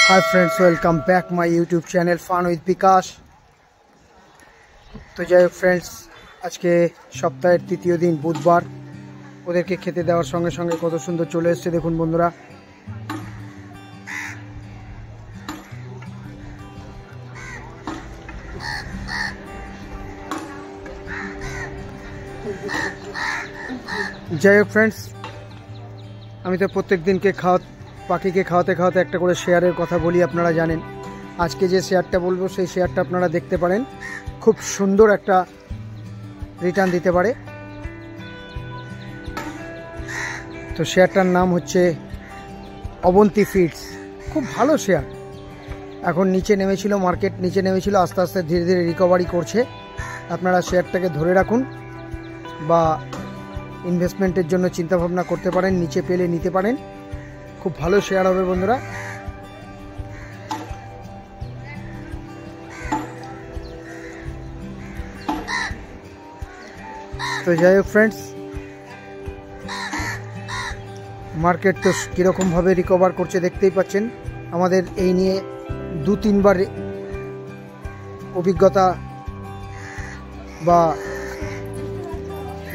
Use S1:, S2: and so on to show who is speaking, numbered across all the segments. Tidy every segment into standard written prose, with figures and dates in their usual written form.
S1: Hi friends, welcome back my YouTube channel फान with विकास। तो যাই হোক फ्रेंड्स, আজকে সপ্তাহের তৃতীয় দিন বুধবার ওদেরকে খেতে দেওয়ার সঙ্গে সঙ্গে কত সুন্দর চলে এসেছে দেখুন বন্ধুরা। যাই হোক फ्रेंड्स, আমি তো প্রত্যেক দিনকে পাখিকে খাওয়াতে খাওয়াতে একটা করে শেয়ারের কথা বলি, আপনারা জানেন। আজকে যে শেয়ারটা বলবো সেই শেয়ারটা আপনারা দেখতে পারেন, খুব সুন্দর একটা রিটার্ন দিতে পারে। তো শেয়ারটার নাম হচ্ছে অবন্তী ফিডস, খুব ভালো শেয়ার। এখন নিচে নেমেছিল, মার্কেট নিচে নেমেছিল, আস্তে আস্তে ধীরে ধীরে রিকভারি করছে। আপনারা শেয়ারটাকে ধরে রাখুন বা ইনভেস্টমেন্টের জন্য চিন্তাভাবনা করতে পারেন, নিচে পেলে নিতে পারেন, খুব ভালো শেয়ার হবে বন্ধুরা। তো যাই হোক ফ্রেন্ডস, মার্কেট তো কীরকমভাবে রিকভার করছে দেখতেই পাচ্ছেন। আমাদের এই নিয়ে 2-3 বার অভিজ্ঞতা বা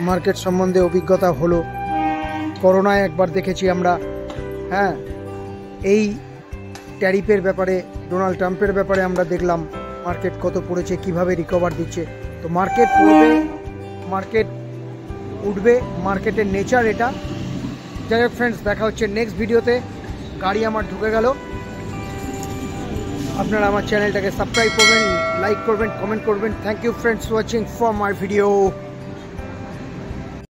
S1: মার্কেট সম্বন্ধে অভিজ্ঞতা হলো। করোনায় একবার দেখেছি আমরা, হ্যাঁ, এই ট্যারিফের ব্যাপারে, ডোনাল্ড ট্রাম্পের ব্যাপারে আমরা দেখলাম মার্কেট কত পড়েছে, কিভাবে রিকভার দিচ্ছে। তো মার্কেট পড়বে, মার্কেট উঠবে, মার্কেটের নেচার এটা। যাই হোক ফ্রেন্ডস, দেখা হচ্ছে নেক্সট ভিডিওতে। গাড়ি আমার ঢুকে গেল। আপনারা আমার চ্যানেলটাকে সাবস্ক্রাইব করবেন, লাইক করবেন, কমেন্ট করবেন। Thank you friends watching for my video.